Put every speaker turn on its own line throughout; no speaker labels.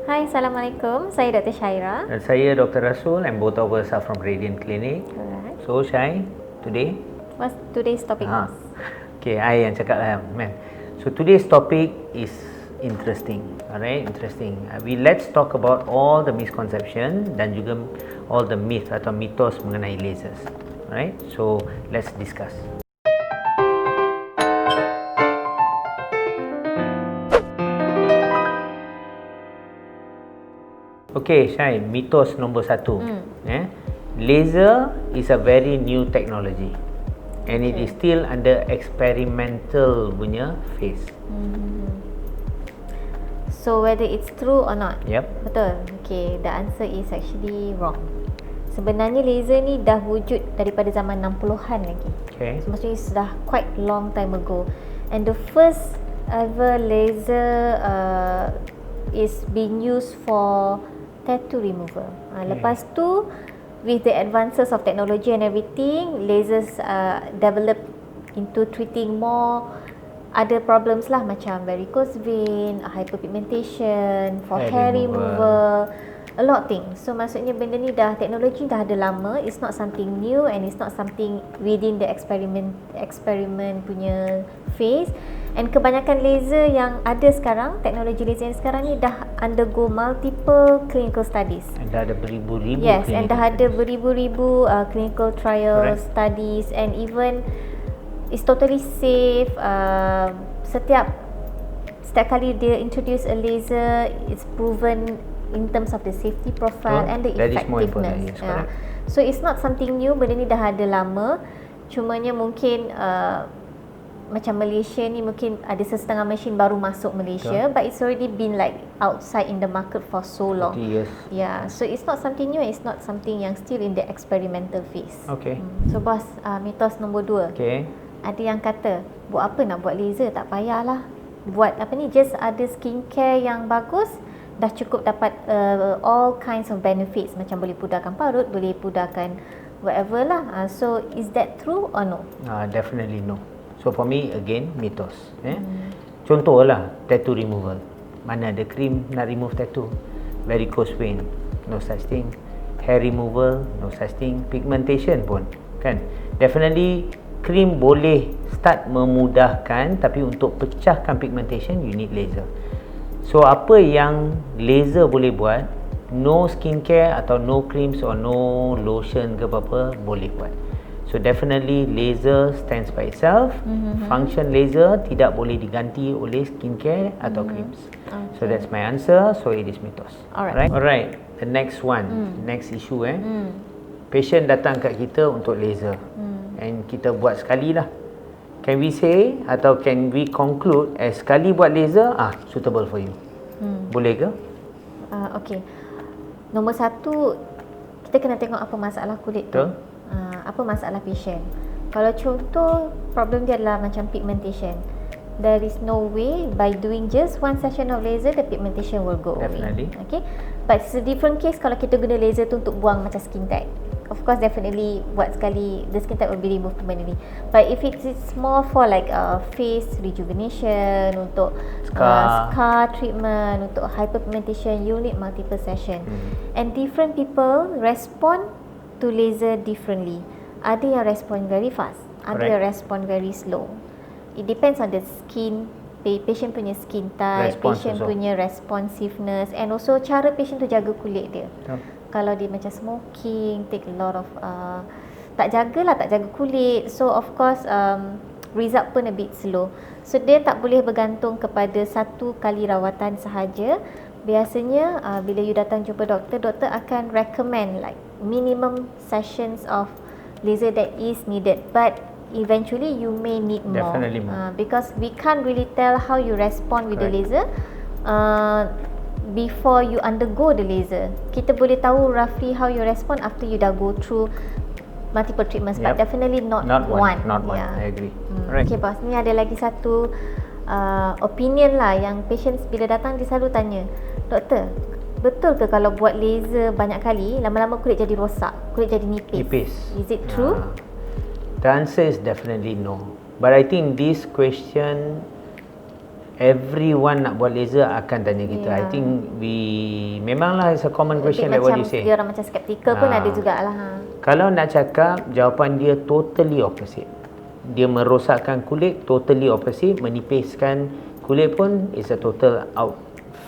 Hai, Assalamualaikum. Saya Dr. Syaira.
Dan saya Dr. Rasul and both of us are from Radiant Clinic.
Alright.
So Syai, today?
What's today's topic?
Okay, I yang cakap lah, man. So today's topic is interesting. Alright, interesting. Let's talk about all the misconception dan juga all the myth atau mitos mengenai lasers. Alright, so let's discuss. Okay, Syai, mitos nombor 1. Laser is a very new technology and it is still under experimental punya phase.
So whether it's true or not?
Yep.
Betul. Okay, the answer is actually wrong. Sebenarnya laser ni dah wujud daripada zaman 60-an lagi.
Okay.
So maksudnya sudah quite long time ago. And the first ever laser is being used for tattoo removal. Lepas tu, with the advances of technology and everything, lasers develop into treating more other problems lah, macam varicose vein, hyperpigmentation, for hair removal, a lot of things. So maksudnya benda ni teknologi dah ada lama. It's not something new and it's not something within the experiment punya phase. And kebanyakan laser yang ada sekarang, teknologi laser yang sekarang ni dah undergo multiple clinical studies.
And dah ada beribu-ribu.
Yes, and dah ada beribu-ribu clinical trials, studies, and even it's totally safe. Setiap kali dia introduce a laser, it's proven in terms of the safety profile and the effectiveness.
Yes,
so it's not something new, benda ni dah ada lama. Cumanya mungkin macam Malaysia ni mungkin ada setengah mesin baru masuk Malaysia, but it's already been like outside in the market for so long.
Yes.
Yeah, so it's not something new, it's not something yang still in the experimental phase.
Okay.
So bos, mitos nombor 2.
Okay.
Ada yang kata, buat apa nak buat laser, tak payahlah. Buat apa ni, just ada skincare yang bagus, dah cukup dapat all kinds of benefits, macam boleh pudarkan parut, boleh pudarkan whatever lah. So is that true or no?
Definitely no. So for me, again, mitos. Contohlah, tattoo removal. Mana ada krim nak remove tattoo? Varicose vein, no such thing. Hair removal, no such thing. Pigmentation pun, kan? Definitely, krim boleh start memudahkan, tapi untuk pecahkan pigmentation, you need laser. So apa yang laser boleh buat, no skincare atau no creams or no lotion ke apa-apa boleh buat. So definitely laser stands by itself. Function laser tidak boleh diganti oleh skincare atau creams. So that's my answer. So it is mitos. Alright. The next one, next issue patient datang kat kita untuk laser. And kita buat sekali lah. Can we say atau can we conclude as sekali buat laser suitable for you? Boleh ke?
Okay. Nombor 1, kita kena tengok apa masalah kulit tu. Apa masalah patient. Kalau contoh problem dia adalah macam pigmentation, there is no way by doing just one session of laser the pigmentation will go
Definitely.
away. Okay, but it's a different case kalau kita guna laser tu untuk buang macam skin tag. Of course, definitely buat sekali, the skin tag will be removed permanently. But if it's more for like face rejuvenation, untuk scar treatment, untuk hyperpigmentation, you need multiple session. And different people respond to laser differently. Ada yang respond very fast, ada yang respond very slow. It depends on the skin, patient punya skin type, patient punya responsiveness, and also cara patient tu jaga kulit dia. Kalau dia macam smoking, take a lot of tak jaga kulit, so of course result pun a bit slow. So dia tak boleh bergantung kepada satu kali rawatan sahaja. Biasanya bila you datang jumpa doktor akan recommend like minimum sessions of laser that is needed, but eventually you may need more.
Definitely more.
Because we can't really tell how you respond with the laser before you undergo the laser. Kita boleh tahu roughly how you respond after you dah go through multiple treatments, but definitely not one.
Not one. I agree.
Okay bos, ni ada lagi satu opinion lah yang patients bila datang dia selalu tanya, doktor, betul ke kalau buat laser banyak kali lama-lama kulit jadi rosak, kulit jadi nipis? Is it true?
The answer is definitely no. But I think this question everyone nak buat laser akan tanya kita. I think memanglah it's a common question like what you say.
Dia orang macam skeptical pun ada jugalah.
Kalau nak cakap, jawapan dia totally opposite. Dia merosakkan kulit, totally opposite. Menipiskan kulit pun is a total out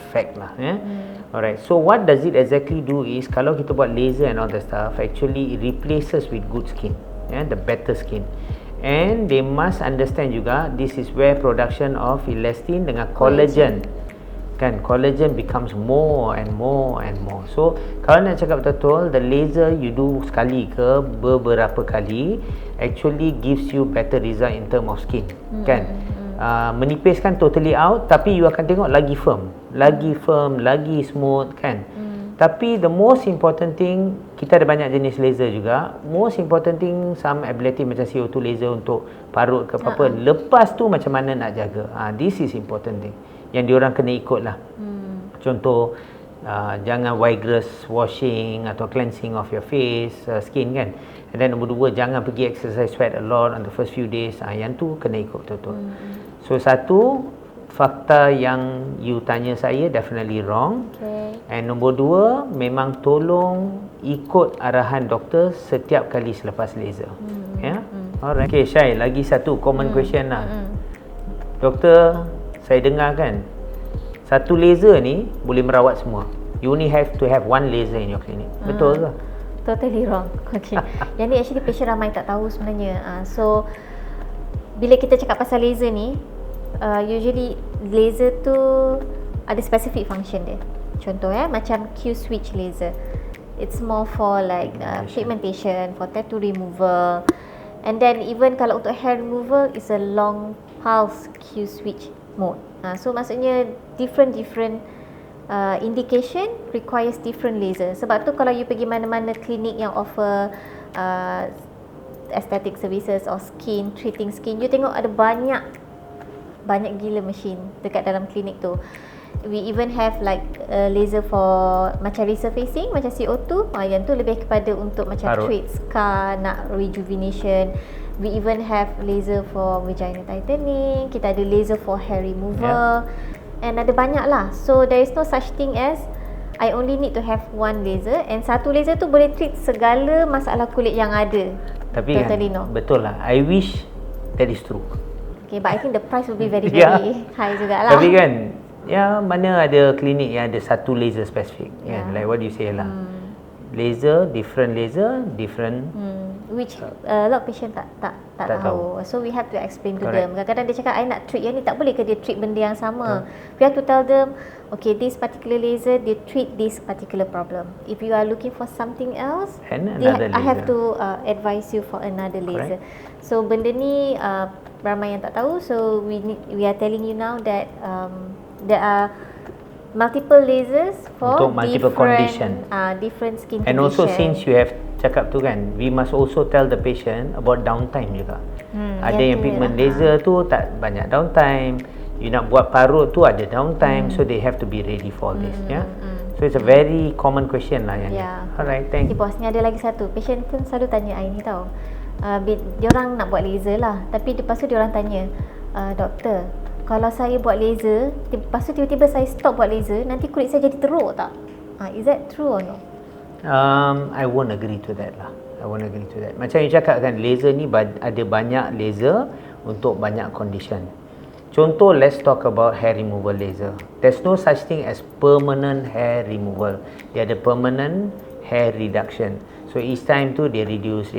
fact lah. Alright, so what does it exactly do is, kalau kita buat laser and all that stuff, actually it replaces with good skin, the better skin. And they must understand juga, this is where production of elastin dengan collagen, kan, collagen becomes more and more and more. So kalau nak cakap betul, the laser you do sekali ke beberapa kali actually gives you better result in term of skin, kan. Menipiskan totally out, tapi you akan tengok lagi firm, lagi smooth, kan. Tapi the most important thing, kita ada banyak jenis laser juga. Most important thing, some ability macam CO2 laser untuk parut ke apa-apa. Lepas tu macam mana nak jaga. This is important thing yang diorang kena ikut lah. Contoh, jangan vigorous washing atau cleansing of your face, skin, kan. And then nombor 2, jangan pergi exercise sweat a lot on the first few days. Yang tu kena ikut betul-betul. So satu, fakta yang you tanya saya definitely wrong. And nombor 2, memang tolong ikut arahan doktor setiap kali selepas laser. Alright. Okay, Syai, lagi satu common question lah. Doktor, saya dengar kan, satu laser ni boleh merawat semua. You only have to have one laser in your clinic. Betul ke?
Totally wrong. Okay. Yang ni actually patient ramai tak tahu sebenarnya. So bila kita cakap pasal laser ni, usually laser tu ada specific function dia. Contoh macam Q-switch laser. It's more for like pigmentation, for tattoo removal. And then even kalau untuk hair removal, is a long pulse Q-switch mode. So maksudnya different indication requires different laser. Sebab tu kalau you pergi mana-mana klinik yang offer aesthetic services or skin, treating skin, you tengok ada banyak gila mesin dekat dalam klinik tu. We even have like laser for macam resurfacing, macam CO2, yang tu lebih kepada untuk macam treat scar, nak rejuvenation. We even have laser for vagina tightening, kita ada laser for hair removal, and ada banyak lah. So there is no such thing as I only need to have one laser, and satu laser tu boleh treat segala masalah kulit yang ada.
Tapi totally kan, betul lah, I wish that is true.
Okay, but I think the price will be very high jugalah.
Tapi kan, mana ada klinik yang ada satu laser spesifik, kan? Like what you say lah. Laser, different which a lot of patient tak tahu. So we have to explain to them. Kadang-kadang dia cakap, I nak treat yang ni, tak boleh ke dia treat benda yang sama? We have to tell them, okay, this particular laser, they treat this particular problem. If you are looking for something else, I have to advise you for another laser. So benda ni ramai yang tak tahu. So we are telling you now that there are multiple lasers for multiple condition,
different skin
and
condition.
also since you have cakap tu kan, we must also tell the patient about downtime juga. Ada yang pigment laser tu tak banyak downtime, you nak buat parut tu ada downtime, so they have to be ready for this. So it's a very common question lah yang ni. Alright, thank you.
Bos, ni ada lagi satu, patient pun selalu tanya I ni tau. Diorang nak buat laser lah, tapi lepas tu diorang tanya, doktor, kalau saya buat laser, lepas tu tiba-tiba saya stop buat laser, nanti kulit saya jadi teruk tak? Is that true or no?
I won't agree to that lah. Macam you cakap kan, laser ni ada banyak laser untuk banyak condition. Contoh, let's talk about hair removal laser. There's no such thing as permanent hair removal. Dia ada permanent hair reduction. So each time tu dia reduce,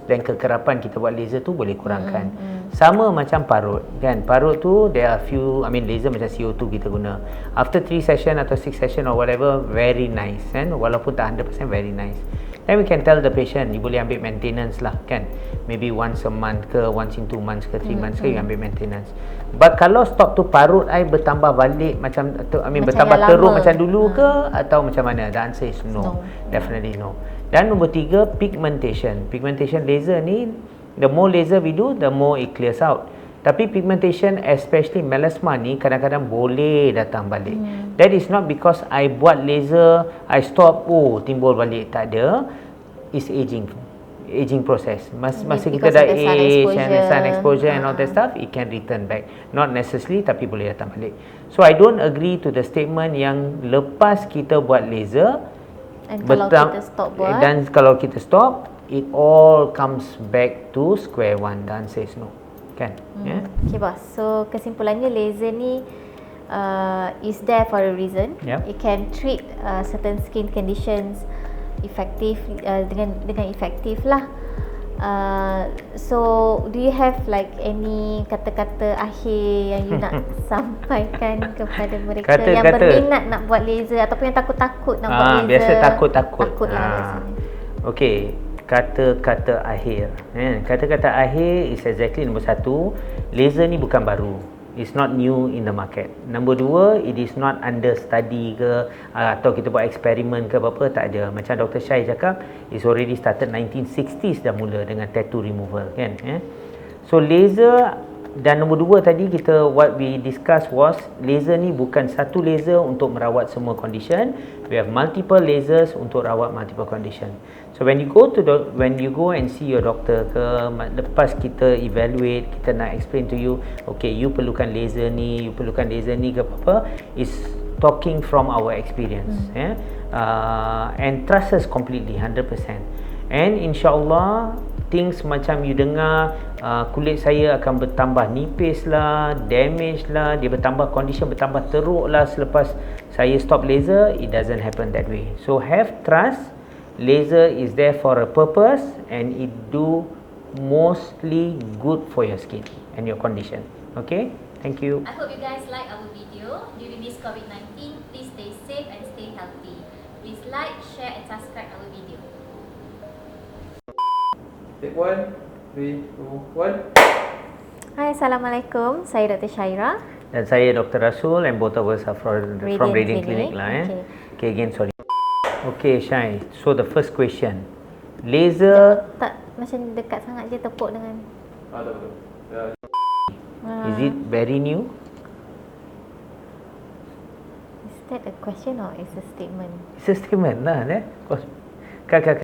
dan kekerapan kita buat laser tu boleh kurangkan. Sama macam parut kan. Parut tu there are few, laser macam CO2 kita guna. After 3 session atau 6 session or whatever, very nice kan. Walaupun tak 100% very nice. Then we can tell the patient, you boleh ambil maintenance lah kan. Maybe once a month ke, once in 2 months ke, 3 months ke, you ambil maintenance. But kalau stop tu parut I bertambah balik macam bertambah teruk macam dulu ke, atau macam mana? The answer is no. Definitely no. Dan nombor 3, pigmentation. Pigmentation laser ni, the more laser we do, the more it clears out. Tapi pigmentation, especially melasma ni, kadang-kadang boleh datang balik. That is not because I buat laser, I stop, timbul balik. Tak ada. It's aging. aging process. Masa kita
because
dah
of the sun
age and the sun
exposure.
exposure and all that stuff, it can return back. Not necessarily, tapi boleh datang balik. So I don't agree to the statement yang lepas kita buat laser,
And kalau kita stop buat,
dan kalau kita stop, it all comes back to square one. Dan says no. Kan? Yeah?
Okay bos, so kesimpulannya laser ni is there for a reason.
Yep.
It can treat certain skin conditions effective dengan efektif lah. So do you have like any kata-kata akhir yang you nak sampaikan kepada mereka yang berminat nak buat laser ataupun yang takut-takut nak buat laser?
Biasa takut-takut.
Takut lah biasanya.
Okay, kata-kata akhir. Kata-kata akhir is exactly nombor satu, laser ni bukan baru. It's not new in the market. Nombor dua, it is not under study ke atau kita buat eksperimen ke apa-apa, tak ada. Macam Dr. Syai cakap, it's already started 1960s dah mula dengan tattoo removal kan. So laser, dan nombor dua tadi kita what we discuss was laser ni bukan satu laser untuk merawat semua condition. We have multiple lasers untuk rawat multiple condition. So when you go and see your doctor ke, lepas kita evaluate, kita nak explain to you, okay, you perlukan laser ni, ke apa-apa, is talking from our experience. And trust us completely 100%. And insyaAllah things macam you dengar, kulit saya akan bertambah nipis lah, damage lah, dia bertambah, condition bertambah teruk lah selepas saya stop laser, it doesn't happen that way. So have trust. Laser is there for a purpose and it do mostly good for your skin and your condition. Okay, thank you.
I hope you guys like our video during this COVID-19. Please stay safe and stay healthy. Please like, share and subscribe our video.
Take 1, 3, 2, 1.
Hai, Assalamualaikum. Saya Dr. Syaira.
Dan saya Dr. Rasul and both of us are from Radiant Clinic lah. Okay, again sorry. Okay, Syai. So the first question, laser.
Tak macam dekat sangat je tepuk dengan.
Tak betul.
Is it very new?
Is that a question or is a statement?
It's a statement lah.